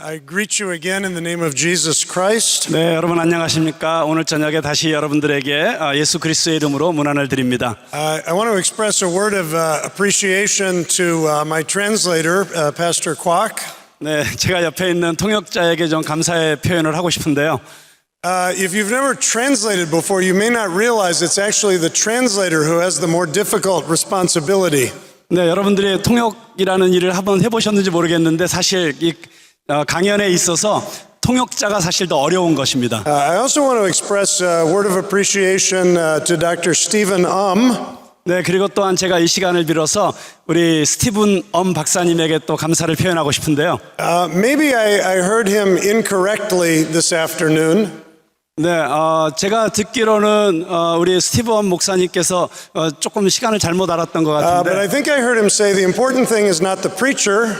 I greet you again in the name of Jesus Christ. 네, 여러분 안녕하십니까? 오늘 저녁에 다시 여러분들에게 예수 그리스도의 이름으로 문안을 드립니다. I want to express a word of appreciation to my translator, Pastor Kwok. 네, 제가 옆에 있는 통역자에게 좀 감사의 표현을 하고 싶은데요. If you've never translated before, you may not realize it's actually the translator who has the more difficult responsibility. 네, 여러분들이 통역이라는 일을 한번 해보셨는지 모르겠는데 사실 이 강연에 있어서 통역자가 사실 더 어려운 것입니다. I also want to express a word of appreciation to Dr. Stephen 네, 그리고 또한 제가 이 시간을 빌어서 우리 스티븐 박사님에게 또 감사를 표현하고 싶은데요. Maybe I heard him incorrectly this afternoon. 네, 제가 듣기로는 우리 스티븐 목사님께서 조금 시간을 잘못 알았던 것 But 같은데. I think I heard him say the important thing is not the preacher,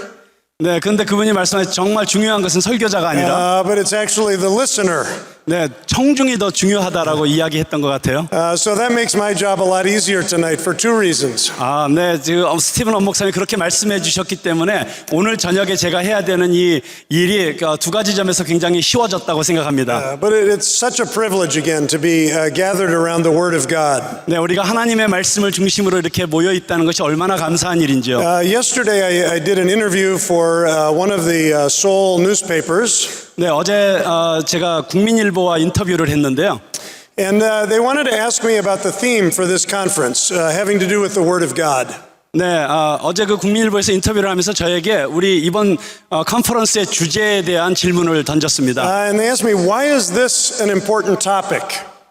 네, 근데 그분이 말씀하신 정말 중요한 것은 설교자가 아니라 but it's actually the listener. 네, 청중이 더 중요하다라고 이야기했던 것 같아요. So that makes my job a lot easier tonight for two reasons. 네, 지금 스티븐 목사님이 그렇게 말씀해 주셨기 때문에 오늘 저녁에 제가 해야 되는 이 일이 두 가지 점에서 굉장히 쉬워졌다고 생각합니다. But it's such a privilege again to be gathered around the Word of God. 네, 우리가 하나님의 말씀을 중심으로 이렇게 모여 있다는 것이 얼마나 감사한 일인지요. Yesterday I did an interview for one of the Seoul newspapers. 네, 어제 제가 국민일보와 인터뷰를 했는데요. And they wanted to ask me about the theme for this conference, having to do with the Word of God. 네, 어제 그 국민일보에서 인터뷰를 하면서 저에게 우리 이번 컨퍼런스의 주제에 대한 질문을 던졌습니다. And they asked me, why is this an important topic?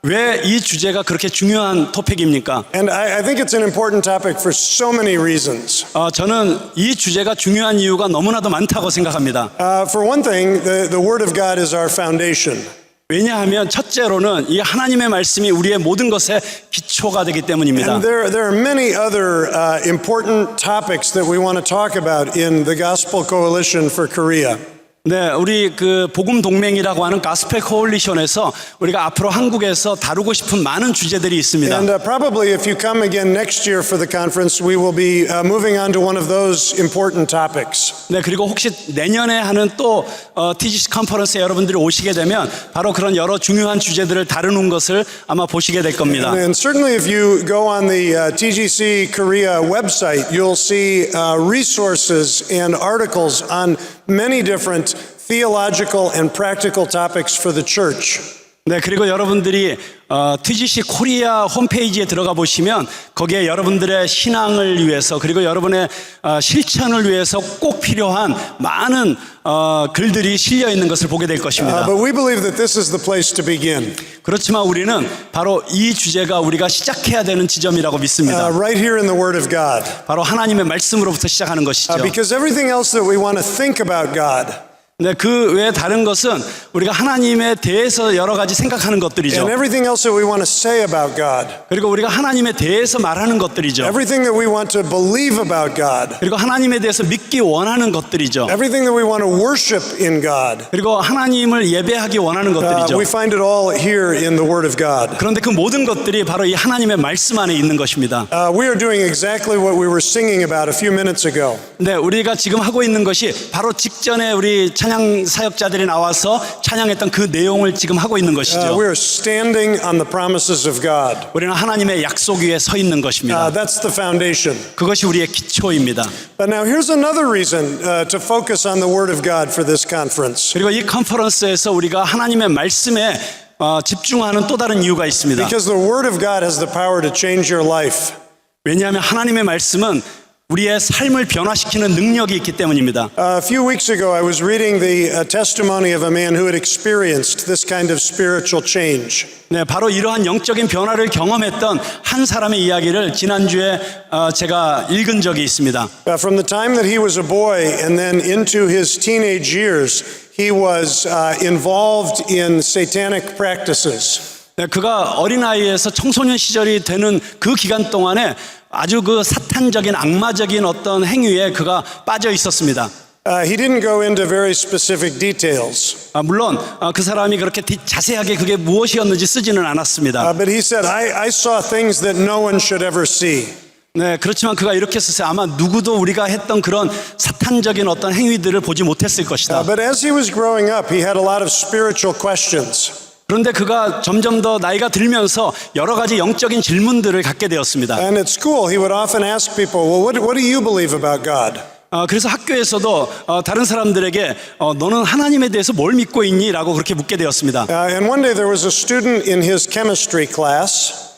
왜 이 주제가 그렇게 중요한 토픽입니까? And I think it's an important topic for so many reasons. 저는 이 주제가 중요한 이유가 너무나도 많다고 생각합니다. For one thing, the Word of God is our foundation. 왜냐하면 첫째로는 이 하나님의 말씀이 우리의 모든 것의 기초가 되기 때문입니다. And there are many other important topics that we want to talk about in the Gospel Coalition for Korea. 네, 우리 그 복음 동맹이라고 하는 가스펠 코올리션에서 우리가 앞으로 한국에서 다루고 싶은 많은 주제들이 있습니다. And probably if you come again next year for the conference, we will be moving on to one of those important topics. 네, 그리고 혹시 내년에 하는 또 TGC 컨퍼런스에 여러분들이 오시게 되면 바로 그런 여러 중요한 주제들을 다루는 것을 아마 보시게 될 겁니다. And certainly if you go on the TGC Korea website, you'll see resources and articles on many different theological and practical topics for the church. 네, 그리고 여러분들이 TGC 코리아 홈페이지에 들어가 보시면 거기에 여러분들의 신앙을 위해서 그리고 여러분의 실천을 위해서 꼭 필요한 많은 글들이 실려 있는 것을 보게 될 것입니다. But we believe that this is the place to begin. 그렇지만 우리는 바로 이 주제가 우리가 시작해야 되는 지점이라고 믿습니다. Right here in the Word of God. 바로 하나님의 말씀으로부터 시작하는 것이죠. Because everything else that we want to think about God. 네, 그 외에 다른 것은 우리가 하나님에 대해서 여러 가지 생각하는 것들이죠. And everything else that we want to say about God. 그리고 우리가 하나님에 대해서 말하는 것들이죠. Everything that we want to believe about God. 그리고 하나님에 대해서 믿기 원하는 것들이죠. Everything that we want to worship in God. 그리고 하나님을 예배하기 원하는 것들이죠. We find it all here in the Word of God. 그런데 그 모든 것들이 바로 이 하나님의 말씀 안에 있는 것입니다. We are doing exactly what we were singing about a few minutes ago. 네, 우리가 지금 하고 있는 것이 바로 직전에 우리 찬양 사역자들이 나와서 찬양했던 그 내용을 지금 하고 있는 것이죠. We are standing on the promises of God. 우리는 하나님의 약속 위에 서 있는 것입니다. That's the foundation. 그것이 우리의 기초입니다. But now here's another reason to focus on the Word of God for this conference. 그리고 이 컨퍼런스에서 우리가 하나님의 말씀에 집중하는 또 다른 이유가 있습니다. Because the Word of God has the power to change your life. 왜냐하면 하나님의 말씀은 우리의 삶을 변화시키는 능력이 있기 때문입니다. A few weeks ago, I was reading the testimony of a man who had experienced this kind of spiritual change. 네, 바로 이러한 영적인 변화를 경험했던 한 사람의 이야기를 지난주에 제가 읽은 적이 있습니다. From the time that he was a boy and then into his teenage years, he was involved in satanic practices. 네, 그가 어린아이에서 청소년 시절이 되는 그 기간 동안에 아주 그 사탄적인 악마적인 어떤 행위에 그가 빠져 있었습니다. He didn't go into very specific details. 물론 그 사람이 그렇게 자세하게 그게 무엇이었는지 쓰지는 않았습니다. But he said, I saw things that no one should ever see. 네, 그렇지만 그가 이렇게 썼어요. 아마 누구도 우리가 했던 그런 사탄적인 어떤 행위들을 보지 못했을 것이다. But as he was growing up, he had a lot of spiritual questions. 그런데 그가 점점 더 나이가 들면서 여러 가지 영적인 질문들을 갖게 되었습니다. And at school, he would often ask people, well, what do you believe about God? 그래서 학교에서도 다른 사람들에게 너는 하나님에 대해서 뭘 믿고 있니? 라고 그렇게 묻게 되었습니다. And one day there was a student in his chemistry class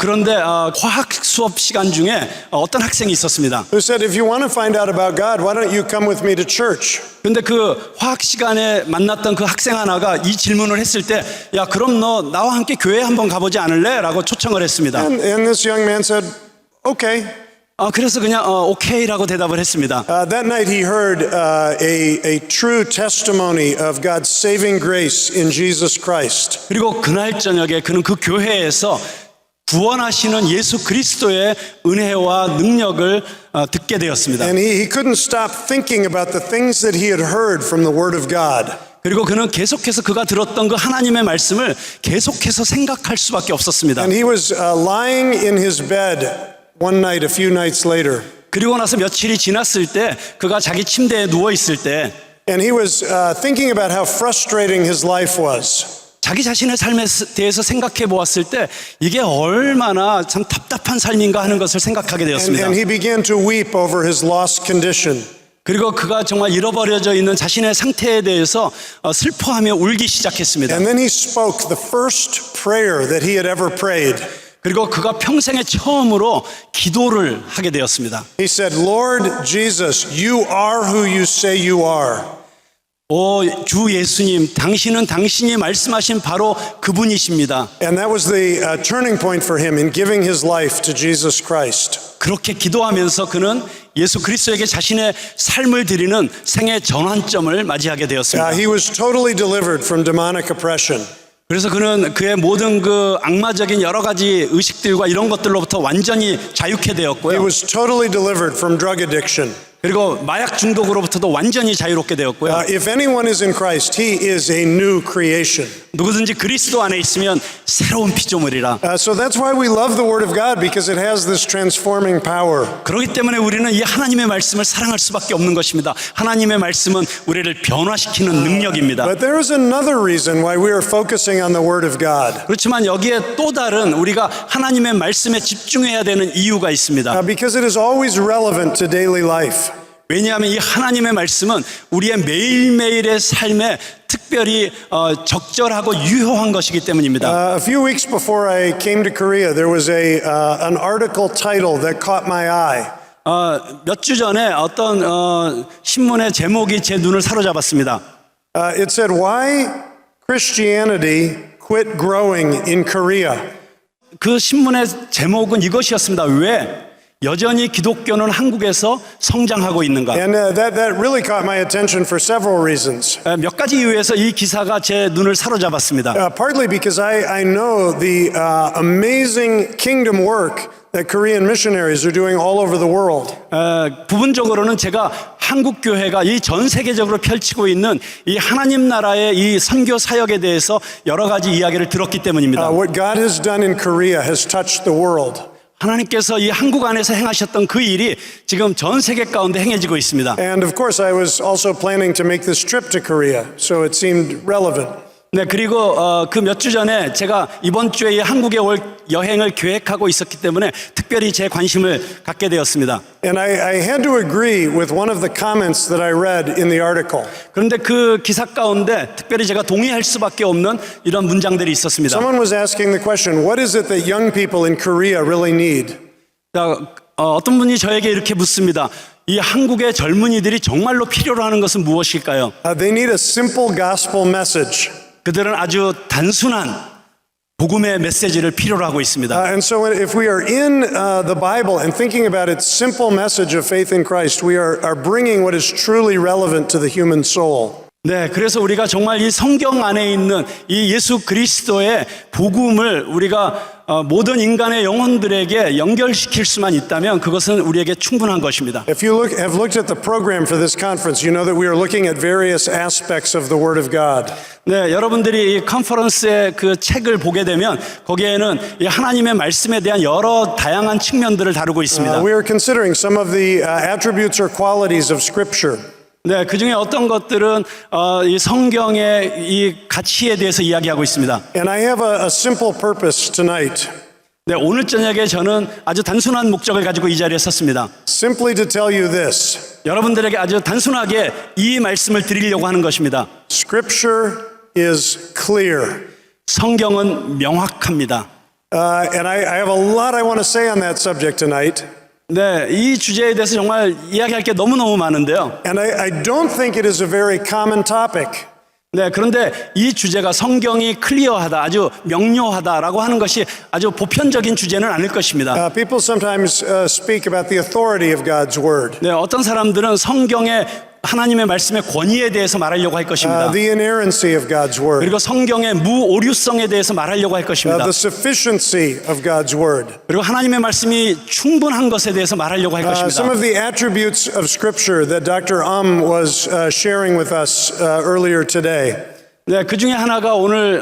그런데 화학 수업 시간 중에 어떤 학생이 있었습니다. who said, if you want to find out about God, why don't you come with me to church? 그런데 그 화학 시간에 만났던 그 학생 하나가 이 질문을 했을 때, 야, 그럼 너 나와 함께 교회 한번 가보지 않을래? 라고 초청을 했습니다. And this young man said, okay. 그래서 그냥 오케이라고 대답을 했습니다. That night he heard a true testimony of God's saving grace in Jesus Christ. 그리고 그날 저녁에 그는 그 교회에서 구원하시는 예수 그리스도의 은혜와 능력을 듣게 되었습니다. And he couldn't stop thinking about the things that he had heard from the Word of God. 그리고 그는 계속해서 그가 들었던 그 하나님의 말씀을 계속해서 생각할 수밖에 없었습니다. And he was lying in his bed one night, a few nights later. 그리고 나서 며칠이 지났을 때 그가 자기 침대에 누워 있을 때 And he was thinking about how frustrating his life was. 자기 자신의 삶에 대해서 생각해 보았을 때 이게 얼마나 참 답답한 삶인가 하는 것을 생각하게 되었습니다. And he began to weep over his lost condition. 그리고 그가 정말 잃어버려져 있는 자신의 상태에 대해서 슬퍼하며 울기 시작했습니다. And then he spoke the first prayer that he had ever prayed. 그리고 그가 평생에 처음으로 기도를 하게 되었습니다. He said, Lord Jesus, you are who you say you are. 오, 주 예수님, 당신은 당신이 말씀하신 바로 그분이십니다. And that was the turning point for him in giving his life to Jesus Christ. 그렇게 기도하면서 그는 예수 그리스도에게 자신의 삶을 드리는 생애 전환점을 맞이하게 되었습니다. He was totally delivered from demonic oppression. 그래서 그는 그의 모든 그 악마적인 여러 가지 의식들과 이런 것들로부터 완전히 자유케 He 되었고요. was totally delivered from drug addiction. 그리고 마약 중독으로부터도 완전히 자유롭게 되었고요. If anyone is in Christ, he is a new creation. 누구든지 그리스도 안에 있으면 새로운 피조물이라. So that's why we love the Word of God, because it has this transforming power. 그렇기 때문에 우리는 이 하나님의 말씀을 사랑할 수밖에 없는 것입니다. 하나님의 말씀은 우리를 변화시키는 능력입니다. But there is another reason why we are focusing on the Word of God. 그렇지만 여기에 또 다른 우리가 하나님의 말씀에 집중해야 되는 이유가 있습니다. Because it is always relevant to daily life. 왜냐하면 이 하나님의 말씀은 우리의 매일매일의 삶에 특별히 적절하고 유효한 것이기 때문입니다. A few weeks before I came to Korea, there was an article title that caught my eye. 몇 주 전에 어떤 신문의 제목이 제 눈을 사로잡았습니다. It said, Why Christianity Quit Growing in Korea. 그 신문의 제목은 이것이었습니다. 왜 여전히 기독교는 한국에서 성장하고 있는가? And that really caught my attention for several reasons. 몇 가지 이유에서 이 기사가 제 눈을 사로잡았습니다. Partly because I know the amazing kingdom work that Korean missionaries are doing all over the world. 부분적으로는 제가 한국 교회가 이 전 세계적으로 펼치고 있는 이 하나님 나라의 이 선교 사역에 대해서 여러 가지 이야기를 들었기 때문입니다. What God has done in Korea has touched the world. 하나님께서 이 한국 안에서 행하셨던 그 일이 지금 전 세계 가운데 행해지고 있습니다. And of course, I was also planning to make this trip to Korea, so it seemed relevant. 네, 그리고 그 몇 주 전에 제가 이번 주에 이 한국에 올 여행을 계획하고 있었기 때문에 특별히 제 관심을 갖게 되었습니다. And I had to agree with one of the comments that I read in the article. 그런데 그 기사 가운데 특별히 제가 동의할 수밖에 없는 이런 문장들이 있었습니다. Someone was asking the question, what is it that young people in Korea really need? 어떤 분이 저에게 이렇게 묻습니다. 이 한국의 젊은이들이 정말로 필요로 하는 것은 무엇일까요? They need a simple gospel message. 그들은 아주 단순한 복음의 메시지를 필요로 하고 있습니다. And so if we are in the Bible and thinking about its simple message of faith in Christ, we are bringing what is truly relevant to the human soul. 네, 그래서 우리가 정말 이 성경 안에 있는 이 예수 그리스도의 복음을 우리가 모든 인간의 영혼들에게 연결시킬 수만 있다면 그것은 우리에게 충분한 것입니다. If you have looked at the program for this conference, you know that we are looking at various aspects of the Word of God. 네, 여러분들이 이 컨퍼런스의 그 책을 보게 되면 거기에는 이 하나님의 말씀에 대한 여러 다양한 측면들을 다루고 있습니다. We are considering some of the attributes or qualities of Scripture. 네, 그 중에 어떤 것들은 이 성경의 이 가치에 대해서 이야기하고 있습니다. And I have a simple purpose tonight. 네, 오늘 저녁에 저는 아주 단순한 목적을 가지고 이 자리에 섰습니다. Simply to tell you this. 여러분들에게 아주 단순하게 이 말씀을 드리려고 하는 것입니다. Scripture is clear. 성경은 명확합니다. And I have a lot I want to say on that subject tonight. 네, 이 주제에 대해서 정말 이야기할 게 너무너무 많은데요. And I don't think it is a very common topic. 네, 그런데 이 주제가 성경이 클리어하다, 아주 명료하다라고 하는 것이 아주 보편적인 주제는 아닐 것입니다. People sometimes speak about the authority of God's Word. 네, 어떤 사람들은 성경의 하나님의 말씀의 권위에 대해서 말하려고 할 것입니다. The inerrancy of God's Word. 그리고 성경의 무오류성에 대해서 말하려고 할 것입니다. The sufficiency of God's Word. 그리고 하나님의 말씀이 충분한 것에 대해서 말하려고 할 Some 것입니다. of the attributes of Scripture that Dr. was sharing with us earlier today. 네, 그 중에 하나가 오늘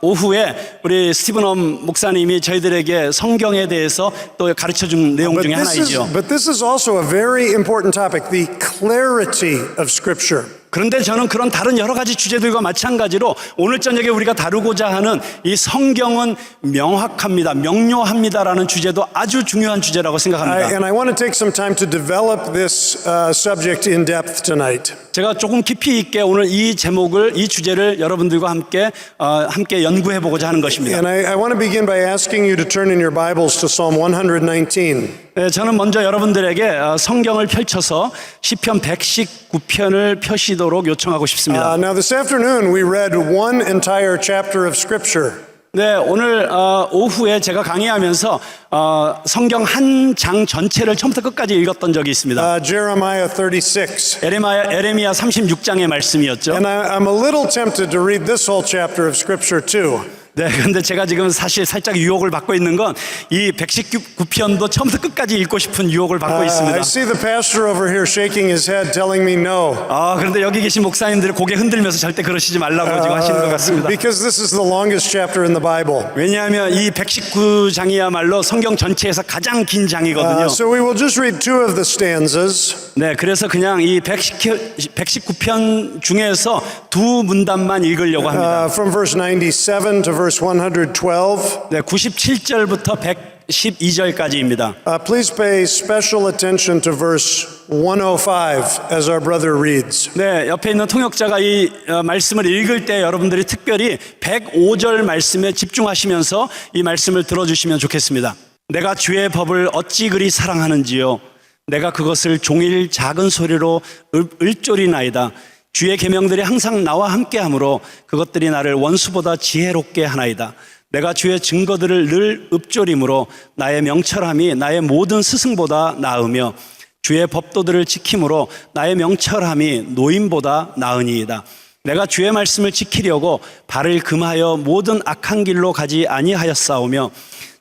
오후에 우리 스티븐 목사님이 저희들에게 성경에 대해서 또 가르쳐 준 내용 중에 하나이죠. But this is also a very important topic, the clarity of Scripture. 그런데 저는 그런 다른 여러 가지 주제들과 마찬가지로 오늘 저녁에 우리가 다루고자 하는 이 성경은 명확합니다, 명료합니다라는 주제도 아주 중요한 주제라고 생각합니다. And I want to take some time to develop this subject in depth tonight. 제가 조금 깊이 있게 오늘 이 제목을, 이 주제를 여러분들과 함께 연구해 보고자 하는 것입니다. And I want to begin by asking you to turn in your Bibles to Psalm 119. 네, 저는 먼저 여러분들에게 성경을 펼쳐서 시편 119편을 펴시도록 요청하고 싶습니다. Now this afternoon we read one entire chapter of Scripture. 네, 오늘 오후에 제가 강의하면서 성경 한 장 전체를 처음부터 끝까지 읽었던 적이 있습니다. Jeremiah 36. 에레미야 36장의 말씀이었죠. And I'm a little tempted to read this whole chapter of Scripture too. 네, 그런데 제가 지금 사실 살짝 유혹을 받고 있는 건 이 119편도 처음부터 끝까지 읽고 싶은 유혹을 받고 있습니다. I see the pastor over here shaking his head telling me no. 그런데 여기 계신 목사님들이 고개 흔들면서 절대 그러시지 말라고 지금 하시는 것 같습니다. Because this is the longest chapter in the Bible. 왜냐하면 이 119장이야말로 성경 전체에서 가장 긴 장이거든요. So we will just read two of the stanzas. 네, 그래서 그냥 이 119편 중에서 두 문단만 읽으려고 합니다. From verse 97 to verse 112. 네, 97절부터 112절까지입니다. Please pay special attention to verse 105 as our brother reads. 네, 옆에 있는 통역자가 이 말씀을 읽을 때 여러분들이 특별히 105절 말씀에 집중하시면서 이 말씀을 들어주시면 좋겠습니다. 내가 주의 법을 어찌 그리 사랑하는지요. 내가 그것을 종일 작은 소리로 읊조리나이다. 주의 계명들이 항상 나와 함께하므로 그것들이 나를 원수보다 지혜롭게 하나이다. 내가 주의 증거들을 늘 읊조림으로 나의 명철함이 나의 모든 스승보다 나으며 주의 법도들을 지킴으로 나의 명철함이 노임보다 나으니이다. 내가 주의 말씀을 지키려고 발을 금하여 모든 악한 길로 가지 아니하였사오며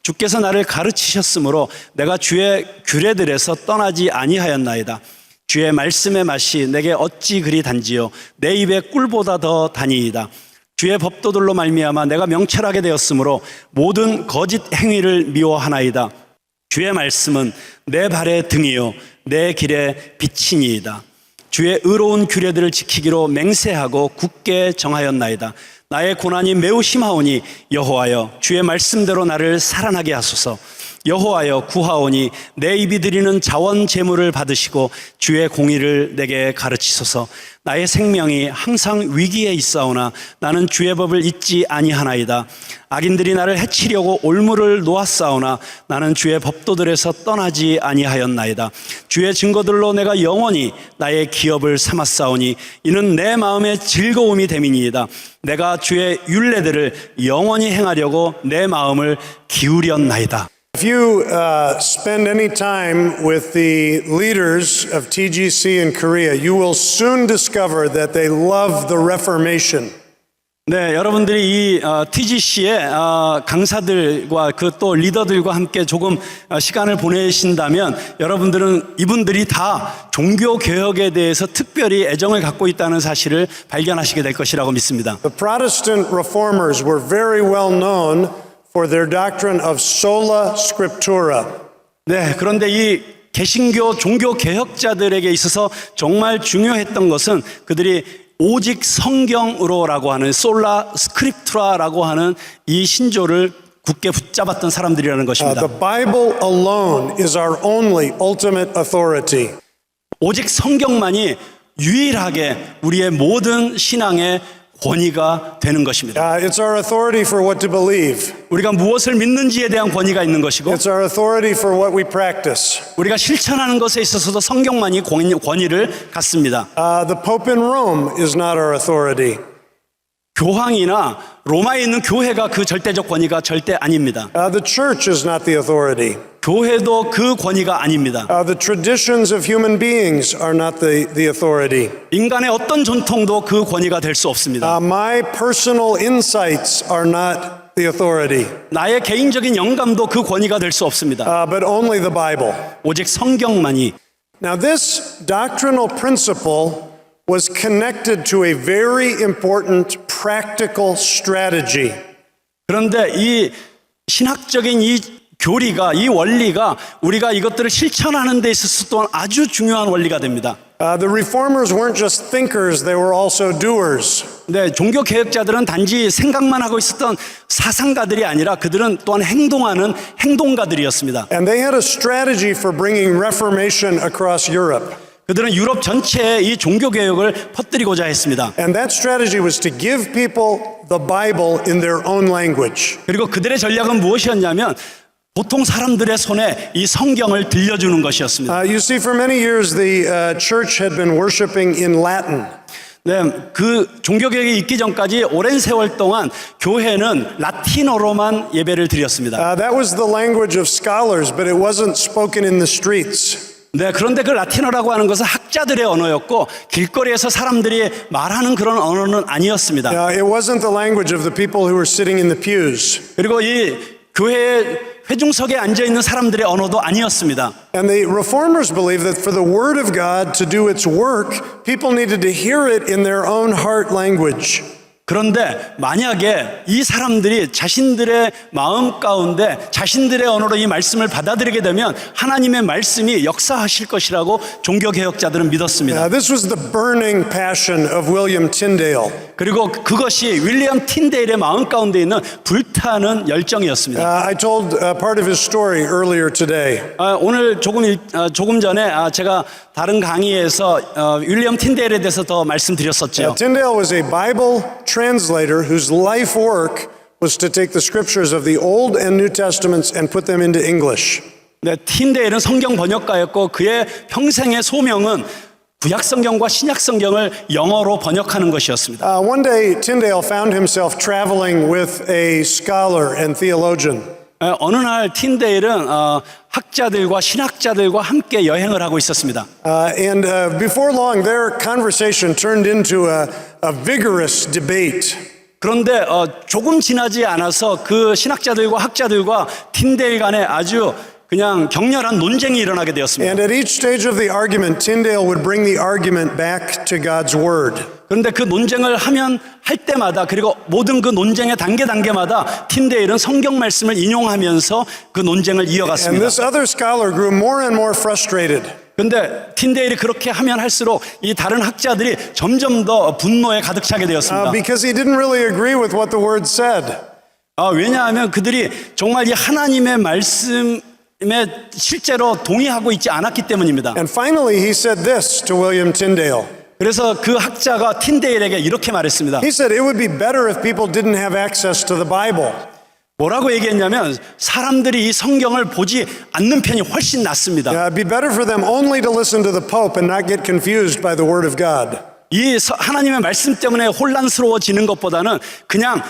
주께서 나를 가르치셨으므로 내가 주의 규례들에서 떠나지 아니하였나이다. 주의 말씀의 맛이 내게 어찌 그리 단지요. 내 입에 꿀보다 더 다니이다. 주의 법도들로 말미암아 내가 명철하게 되었으므로 모든 거짓 행위를 미워하나이다. 주의 말씀은 내 발의 등이요 내 길의 빛이니이다. 주의 의로운 규례들을 지키기로 맹세하고 굳게 정하였나이다. 나의 고난이 매우 심하오니 여호와여 주의 말씀대로 나를 살아나게 하소서. 여호와여 구하오니 내 입이 드리는 자원 제물을 받으시고 주의 공의를 내게 가르치소서. 나의 생명이 항상 위기에 있사오나 나는 주의 법을 잊지 아니하나이다. 악인들이 나를 해치려고 올무를 놓았사오나 나는 주의 법도들에서 떠나지 아니하였나이다. 주의 증거들로 내가 영원히 나의 기업을 삼았사오니 이는 내 마음의 즐거움이 됨이니이다. 내가 주의 율례들을 영원히 행하려고 내 마음을 기울였나이다. If you spend any time with the leaders of TGC in Korea, you will soon discover that they love the Reformation. 네, 여러분들이 이 TGC의 강사들과 그 또 리더들과 함께 조금 시간을 보내신다면 여러분들은 이분들이 다 종교 개혁에 대해서 특별히 애정을 갖고 있다는 사실을 발견하시게 될 것이라고 믿습니다. The Protestant reformers were very well known for their doctrine of sola scriptura. 네, 그런데 이 개신교 종교 개혁자들에게 있어서 정말 중요했던 것은 그들이 오직 성경으로라고 하는 솔라 스크립투라라고 하는 이 신조를 굳게 붙잡았던 사람들이라는 것입니다. The Bible alone is our only ultimate authority. 오직 성경만이 유일하게 우리의 모든 신앙의 권위가 되는 것입니다. It's our authority for what to believe. 우리가 무엇을 믿는지에 대한 권위가 있는 것이고 It's our authority for what we practice. 우리가 실천하는 것에 있어서도 성경만이 권위를 갖습니다. The Pope in Rome is not our authority. 교황이나 로마에 있는 교회가 그 절대적 권위가 절대 아닙니다. The church is not the authority. 교회도 그 권위가 아닙니다. The traditions of human beings are not the authority. 인간의 어떤 전통도 그 권위가 될 수 없습니다. My personal insights are not the authority. 나의 개인적인 영감도 그 권위가 될 수 없습니다. But only the Bible. 오직 성경만이. Now this doctrinal principle was connected to a very important practical strategy. 그런데 이 신학적인 이 교리가 이 원리가 우리가 이것들을 실천하는 데 있어서 또한 아주 중요한 원리가 됩니다. The reformers weren't just thinkers, they were also doers. 네, 종교 개혁자들은 단지 생각만 하고 있었던 사상가들이 아니라 그들은 또한 행동하는 행동가들이었습니다. And they had a strategy for bringing reformation across Europe. 그들은 유럽 전체에 이 종교 개혁을 퍼뜨리고자 했습니다. And that strategy was to give people the Bible in their own language. 그리고 그들의 전략은 무엇이었냐면 보통 사람들의 손에 이 성경을 들려주는 것이었습니다. You see, for many years the church had been worshiping in Latin. 네, 그 종교개혁이 있기 전까지 오랜 세월 동안 교회는 라틴어로만 예배를 드렸습니다. That was the language of scholars, but it wasn't spoken in the streets. 네, 그런데 그 라틴어라고 하는 것은 학자들의 언어였고 길거리에서 사람들이 말하는 그런 언어는 아니었습니다. It wasn't the language of the people who were sitting in the pews. 그리고 이 교회의 회중석에 앉아 있는 사람들의 언어도 아니었습니다. And the reformers believed that for the word of God to do its work, people needed to hear it in their own heart language. 그런데 만약에 이 사람들이 자신들의 마음 가운데 자신들의 언어로 이 말씀을 받아들이게 되면 하나님의 말씀이 역사하실 것이라고 종교개혁자들은 믿었습니다. This was the burning passion of William Tyndale. 그리고 그것이 윌리엄 틴데일의 마음 가운데 있는 불타는 열정이었습니다. I told part of his story earlier today. 오늘 조금 전에 제가 다른 강의에서 윌리엄 틴데일에 대해서 더 말씀드렸었죠. Tyndale was a Bible translator whose life work was to take the scriptures of the Old and New Testaments and put them into English. 네, 틴데일은 성경 번역가였고 그의 평생의 소명은 구약 성경과 신약 성경을 영어로 번역하는 것이었습니다. One day, Tyndale found himself traveling with a scholar and theologian. 어느 날 틴데일은 학자들과 신학자들과 함께 여행을 하고 있었습니다. And before long, their conversation turned into a vigorous debate. 그런데 조금 지나지 않아서 그 신학자들과 학자들과 틴데일 간에 아주 그냥 격렬한 논쟁이 일어나게 되었습니다. And at each stage of the argument, Tyndale would bring the argument back to God's Word. 그런데 그 논쟁을 할 때마다 그리고 모든 그 논쟁의 단계마다 틴데일은 성경 말씀을 인용하면서 그 논쟁을 And 이어갔습니다. this other scholar grew more and more frustrated. 그런데 틴데일이 그렇게 하면 할수록 이 다른 학자들이 점점 더 분노에 가득 차게 되었습니다. Because he didn't really agree with what the Word said. 왜냐하면 그들이 정말 이 하나님의 말씀에 실제로 동의하고 있지 않았기 때문입니다. And finally, he said this to William Tyndale. 그래서 그 학자가 틴데일에게 이렇게 말했습니다. He said it would be better if people didn't have access to the Bible. 뭐라고 얘기했냐면 사람들이 이 성경을 보지 않는 편이 훨씬 낫습니다. It'd be better for them only to listen to the Pope and not get confused by the Word of God. 이 하나님의 말씀 때문에 혼란스러워지는 것보다는 그냥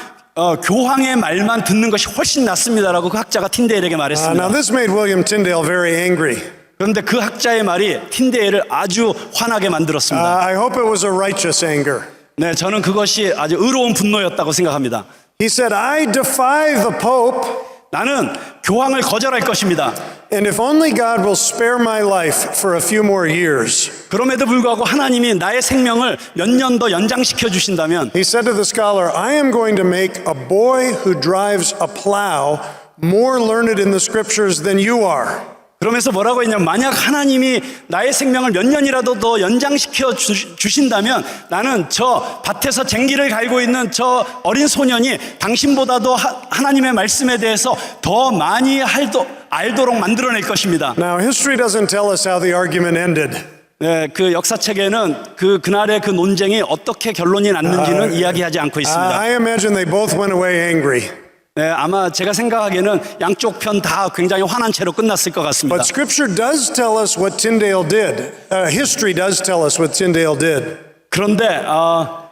교황의 말만 듣는 것이 훨씬 낫습니다라고 그 학자가 틴데일에게 말했습니다. Now, this made William Tyndale very angry. 그런데 그 학자의 말이 틴데일을 아주 화나게 만들었습니다. I hope it was a righteous anger. 네, 저는 그것이 아주 의로운 분노였다고 생각합니다. He said, I defy the Pope, 나는 교황을 거절할 것입니다. and if only God will spare my life for a few more years. 그럼에도 불구하고 하나님이 나의 생명을 몇 년 더 연장시켜 주신다면 He said to the scholar, I am going to make a boy who drives a plow more learned in the scriptures than you are. 그러면서 뭐라고 했냐면 만약 하나님이 나의 생명을 몇 년이라도 더 연장시켜 주신다면 나는 저 밭에서 쟁기를 갈고 있는 저 어린 소년이 당신보다도 하나님의 말씀에 대해서 더 많이 알도록 만들어낼 것입니다. Now, history doesn't tell us how the argument ended. 네, 그 역사책에는 그날의 그 논쟁이 어떻게 결론이 났는지는 이야기하지 않고 있습니다. I imagine they both went away angry. 네, 아마 제가 생각하기에는 양쪽 편 다 굉장히 화난 채로 끝났을 것 같습니다. But scripture does tell us what Tyndale did. History does tell us what Tyndale did. 그런데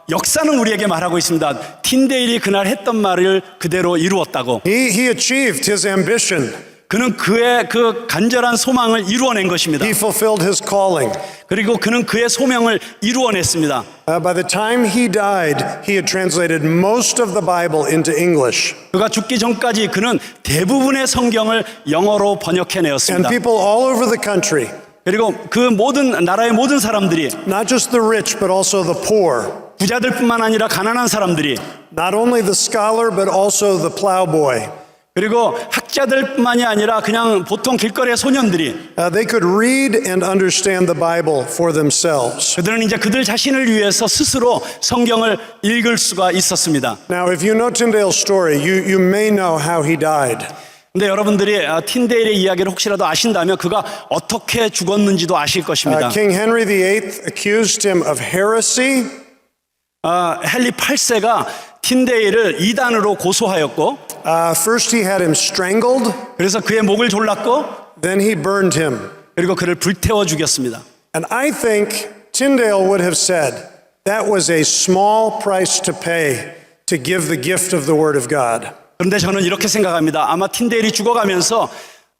역사는 우리에게 말하고 있습니다. 틴데일이 그날 했던 말을 그대로 이루었다고. He achieved his ambition. 그는 그의 그 간절한 소망을 이루어낸 것입니다. He fulfilled his calling. 그리고 그는 그의 소명을 이루어냈습니다. By the time he died, he had translated most of the Bible into English. 그가 죽기 전까지 그는 대부분의 성경을 영어로 And 번역해내었습니다. people all over the country, 그리고 그 모든 나라의 모든 사람들이 not just the rich, but also the poor, 부자들뿐만 아니라 가난한 사람들이 not only the scholar, but also the plowboy, 그리고 학자들뿐만이 아니라 그냥 보통 길거리의 소년들이 they could read and understand the Bible for themselves. 그들은 이제 그들 자신을 위해서 스스로 성경을 읽을 수가 있었습니다. Now, if you know Tyndale's story, you may know how he died. 근데 여러분들이 틴데일의 이야기를 혹시라도 아신다면 그가 어떻게 죽었는지도 아실 것입니다. King Henry VIII accused him of heresy. 헨리 8세가 틴데일을 이단으로 고소하였고 First he had him strangled, 그래서 그의 목을 졸랐고 then he burned him. 그리고 그를 불태워 죽였습니다. And I think Tyndale would have said that was a small price to pay to give the gift of the Word of God. 그런데 저는 이렇게 생각합니다. 아마 틴데일이 죽어가면서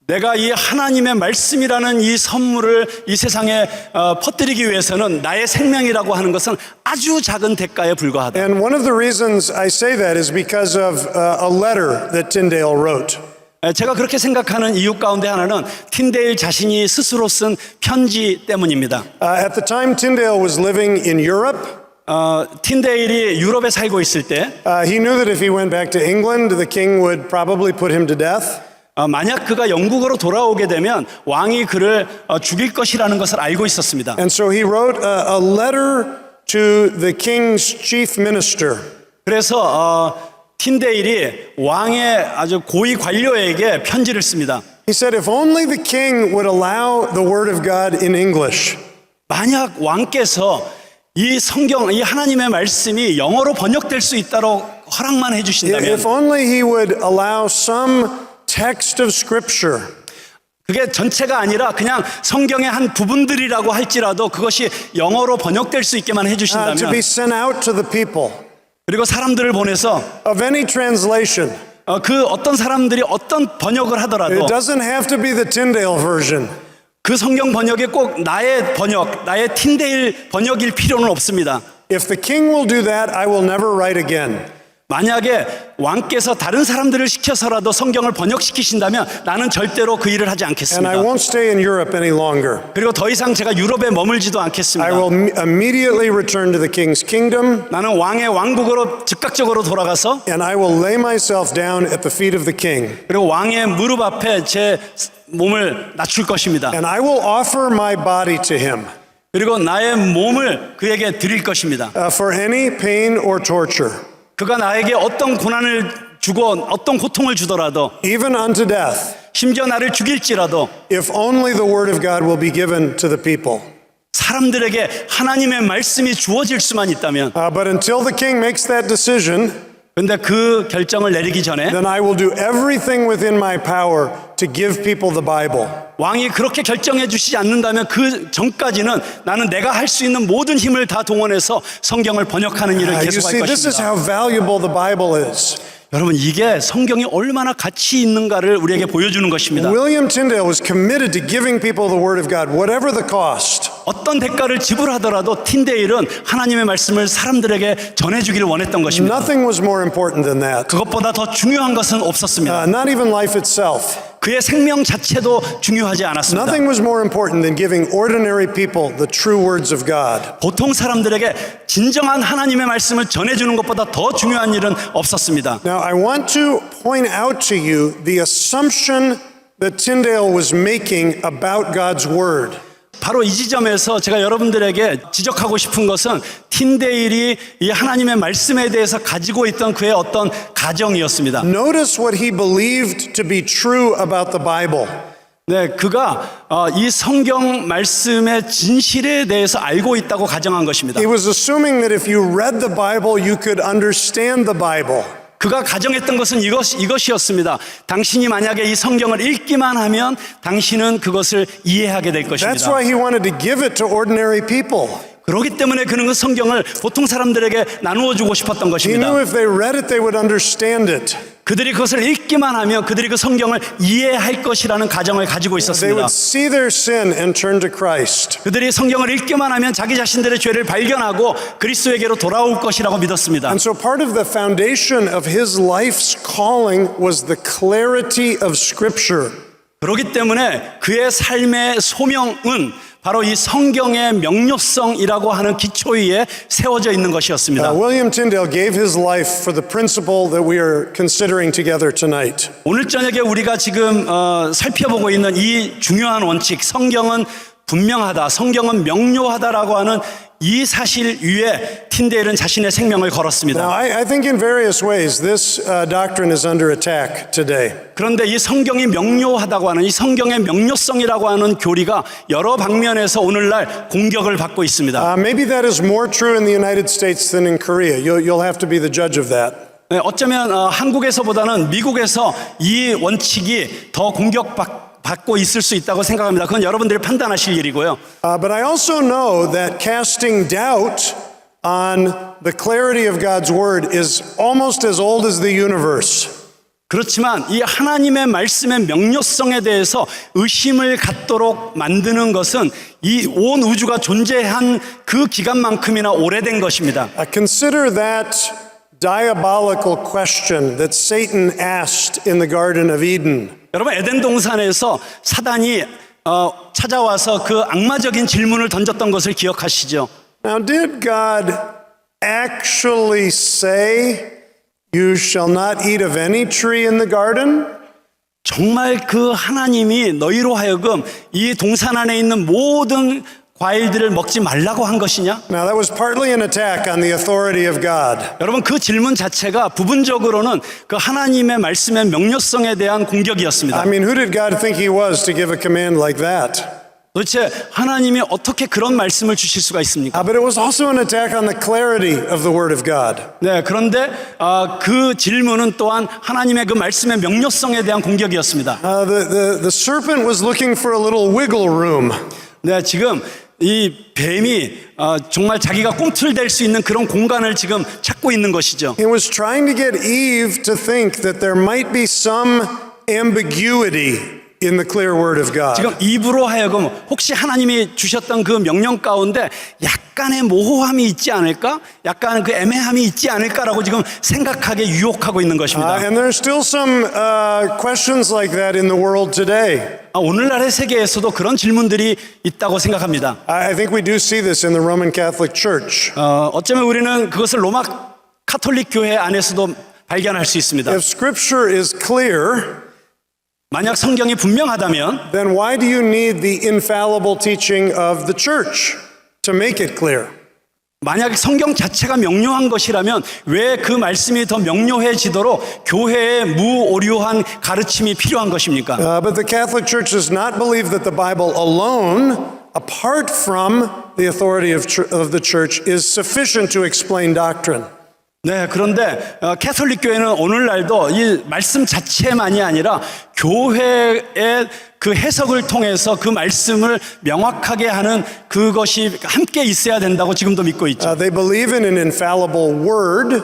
내가 이 하나님의 말씀이라는 이 선물을 이 세상에 퍼뜨리기 위해서는 나의 생명이라고 하는 것은 아주 작은 대가에 불과하다. And one of the reasons I say that is because of a letter that Tyndale wrote. 제가 그렇게 생각하는 이유 가운데 하나는 틴데일 자신이 스스로 쓴 편지 때문입니다. At the time Tyndale was living in Europe, 틴데일이 유럽에 살고 있을 때 he knew that if he went back to England, the king would probably put him to death. 만약 그가 영국으로 돌아오게 되면 왕이 그를 죽일 것이라는 것을 알고 있었습니다. And so he wrote a letter to the king's chief minister. 그래서 틴데일이 왕의 아주 고위 관료에게 편지를 씁니다. He said, if only the king would allow the word of God in English. 만약 왕께서 이 성경, 이 하나님의 말씀이 영어로 번역될 수 있도록 허락만 해주신다면 If only he would allow some text of scripture 그게 전체가 아니라 그냥 성경의 한 부분들이라고 할지라도 그것이 영어로 번역될 수 있게만 to 해주신다면 be sent out to the people 그리고 사람들을 보내서 of any translation. 그 어떤 사람들이 어떤 번역을 하더라도 It doesn't have to be the Tyndale version. 그 성경 번역이 꼭 나의 번역, 나의 틴데일 번역일 필요는 없습니다. If the king will do that, I will never write again. 만약에 왕께서 다른 사람들을 시켜서라도 성경을 번역시키신다면 나는 절대로 그 일을 하지 And I 않겠습니다. won't stay in Europe any longer. 그리고 더 이상 제가 유럽에 머물지도 I 않겠습니다. will immediately return to the king's kingdom, 나는 왕의 왕국으로 즉각적으로 돌아가서 and I will lay myself down at the feet of the king. 그리고 왕의 무릎 앞에 제 몸을 낮출 것입니다. And I will offer my body to him 그리고 나의 몸을 그에게 드릴 것입니다. for any pain or torture, 그가 나에게 어떤 고난을 주고 어떤 고통을 주더라도 even unto death, 심지어 나를 죽일지라도 if only the word of God will be given to the people. 사람들에게 하나님의 말씀이 주어질 수만 있다면 But until the king makes that decision, 근데 그 결정을 내리기 전에 then I will do everything within my power to give people the Bible. 왕이 그렇게 결정해 주시지 않는다면 그 전까지는 나는 내가 할 수 있는 모든 힘을 다 동원해서 성경을 번역하는 일을 You 계속할 see, this is 것입니다. how valuable the Bible is. 여러분 이게 성경이 얼마나 가치 있는가를 우리에게 보여주는 것입니다. William Tyndale was committed to giving people the Word of God, whatever the cost. 어떤 대가를 지불하더라도 틴데일은 하나님의 말씀을 사람들에게 전해주기를 원했던 것입니다. Nothing was more important than that. 그것보다 더 중요한 것은 없었습니다. Not even life itself. 그의 생명 자체도 중요하지 않았습니다. Nothing was more important than giving ordinary people the true words of God. 보통 사람들에게 진정한 하나님의 말씀을 전해주는 것보다 더 중요한 일은 없었습니다. Now, I want to point out to you the assumption that Tyndale was making about God's Word. 바로 이 지점에서 제가 여러분들에게 지적하고 싶은 것은 틴데일이 이 하나님의 말씀에 대해서 가지고 있던 그의 어떤 가정이었습니다. Notice what he believed to be true about the Bible. 네, 그가 이 성경 말씀의 진실에 대해서 알고 있다고 가정한 것입니다. He was assuming that if you read the Bible, you could understand the Bible. 그가 가정했던 것은 이것이었습니다. 당신이 만약에 이 성경을 읽기만 하면 당신은 그것을 이해하게 될 That's 것입니다. why he wanted to give it to ordinary people. 그렇기 때문에 그는 그 성경을 보통 사람들에게 나누어 주고 싶었던 He 것입니다. knew if they read it, they would understand it. 그들이 그것을 읽기만 하면 그들이 그 성경을 이해할 것이라는 가정을 가지고 They 있었습니다. would see their sin and turn to Christ. 그들이 성경을 읽기만 하면 자기 자신들의 죄를 발견하고 그리스도에게로 돌아올 것이라고 믿었습니다. And so part of the foundation of his life's calling was the clarity of Scripture. 그렇기 때문에 그의 삶의 소명은 바로 이 성경의 명료성이라고 하는 기초 위에 세워져 있는 것이었습니다. William Tyndale gave his life for the principle that we are considering together tonight. 오늘 저녁에 우리가 지금 살펴보고 있는 이 중요한 원칙, 성경은 분명하다, 성경은 명료하다라고 하는 이 사실 위에 틴데일은 자신의 생명을 Now, 걸었습니다. I think in various ways this doctrine is under attack today. 그런데 이 성경이 명료하다고 하는 이 성경의 명료성이라고 하는 교리가 여러 방면에서 오늘날 공격을 받고 있습니다. Maybe that is more true in the United States than in Korea. You'll have to be the judge of that. 네, 어쩌면 한국에서보다는 미국에서 이 원칙이 더 공격받고 있을 수 있다고 생각합니다. 그건 여러분들이 판단하실 일이고요. But I also know that casting doubt on the clarity of God's Word is almost as old as the universe. 그렇지만 이 하나님의 말씀의 명료성에 대해서 의심을 갖도록 만드는 것은 이 온 우주가 존재한 그 기간만큼이나 오래된 것입니다. Consider that diabolical question that Satan asked in the Garden of Eden. 여러분 에덴 동산에서 사단이 찾아와서 그 악마적인 질문을 던졌던 것을 기억하시죠? Now, did God actually say, "You shall not eat of any tree in the garden"? 정말 그 하나님이 너희로 하여금 이 동산 안에 있는 모든 과일들을 먹지 말라고 한 것이냐? Now, that was partly an attack on the authority of God. 여러분 그 질문 자체가 부분적으로는 그 하나님의 말씀의 명료성에 대한 공격이었습니다. I mean, who did God think he was to give a command like that? 도대체 하나님이 어떻게 그런 말씀을 주실 수가 있습니까? But it was also an attack on the clarity of the Word of God. 네, 그런데 그 질문은 또한 하나님의 그 말씀의 명료성에 대한 공격이었습니다. The serpent was looking for a little wiggle room. 네, 지금 이 뱀이 정말 자기가 꿈틀댈 수 있는 그런 공간을 지금 찾고 있는 것이죠. He was trying to get Eve to think that there might be some ambiguity in the clear Word of God. 지금 입으로 하여금 혹시 하나님이 주셨던 그 명령 가운데 약간의 모호함이 있지 않을까? 약간 그 애매함이 있지 않을까라고 지금 생각하게 유혹하고 있는 것입니다. And there's still some questions like that in the world today. 오늘날의 세계에서도 그런 질문들이 있다고 생각합니다. I think we do see this in the Roman Catholic Church. 어쩌면 우리는 그것을 로마 카톨릭 교회 안에서도 발견할 수 있습니다. If Scripture is clear, 만약 성경이 분명하다면 then why do you need the infallible teaching of the church to make it clear? 만약 성경 자체가 명료한 것이라면 왜 그 말씀이 더 명료해지도록 교회의 무오류한 가르침이 필요한 것입니까? But the Catholic Church does not believe that the Bible alone, apart from the authority of the church, is sufficient to explain doctrine. 네, 그런데 캐톨릭 교회는 오늘날도 이 말씀 자체만이 아니라 교회의 그 해석을 통해서 그 말씀을 명확하게 하는 그것이 함께 있어야 된다고 지금도 믿고 있죠. They believe in an infallible word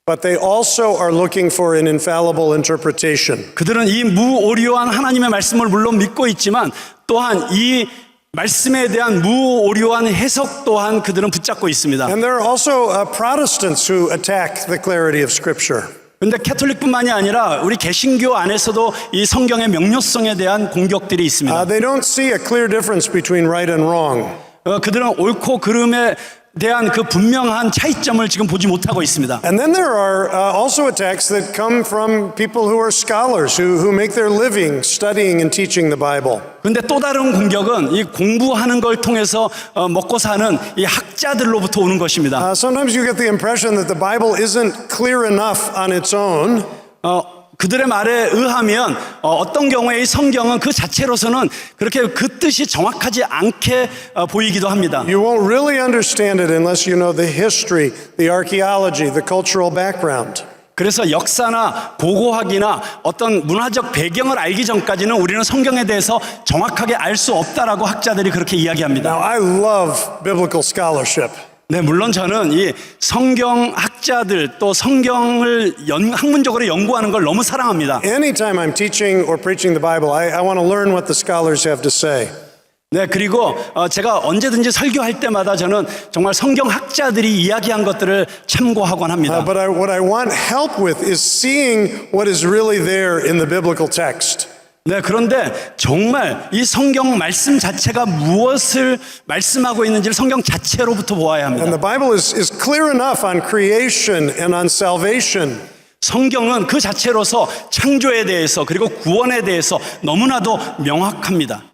but they also are looking for an infallible interpretation. 그들은 이 무오류한 하나님의 말씀을 물론 믿고 있지만 또한 이 말씀에 대한 무오류한 해석 또한 그들은 붙잡고 있습니다. And there are also Protestants who attack the clarity of Scripture. 그런데 캐톨릭뿐만이 아니라 우리 개신교 안에서도 이 성경의 명료성에 대한 공격들이 있습니다. They don't see a clear difference between right and wrong. 그들은 옳고 그름에 대한 그 분명한 차이점을 지금 보지 못하고 있습니다. And then there are also attacks that come from people who are scholars, who make their living studying and teaching the Bible. 그런데 또 다른 공격은 이 공부하는 걸 통해서 먹고 사는 이 학자들로부터 오는 것입니다. Sometimes you get the impression that the Bible isn't clear enough on its own. 그들의 말에 의하면 어떤 경우에 이 성경은 그 자체로서는 그렇게 그 뜻이 정확하지 않게 보이기도 합니다. You won't really understand it unless you know the history, the archaeology, the cultural background. 그래서 역사나 고고학이나 어떤 문화적 배경을 알기 전까지는 우리는 성경에 대해서 정확하게 알 수 없다라고 학자들이 그렇게 이야기합니다. Now, I love biblical scholarship. 네, 물론 저는 이 성경 학자들 또 성경을 학문적으로 연구하는 걸 너무 사랑합니다. Anytime I'm teaching or preaching the Bible, I want to learn what the scholars have to say. 네, 그리고 제가 언제든지 설교할 때마다 저는 정말 성경 학자들이 이야기한 것들을 참고하곤 합니다. But what I want help with is seeing what is really there in the biblical text. 네, 그런데 정말 이 성경 말씀 자체가 무엇을 말씀하고 있는지를 성경 자체로부터 보아야 And 합니다. the Bible is clear enough on creation and on salvation. 성경은 그 자체로서 창조에 대해서 그리고 구원에 대해서 너무나도 명확합니다.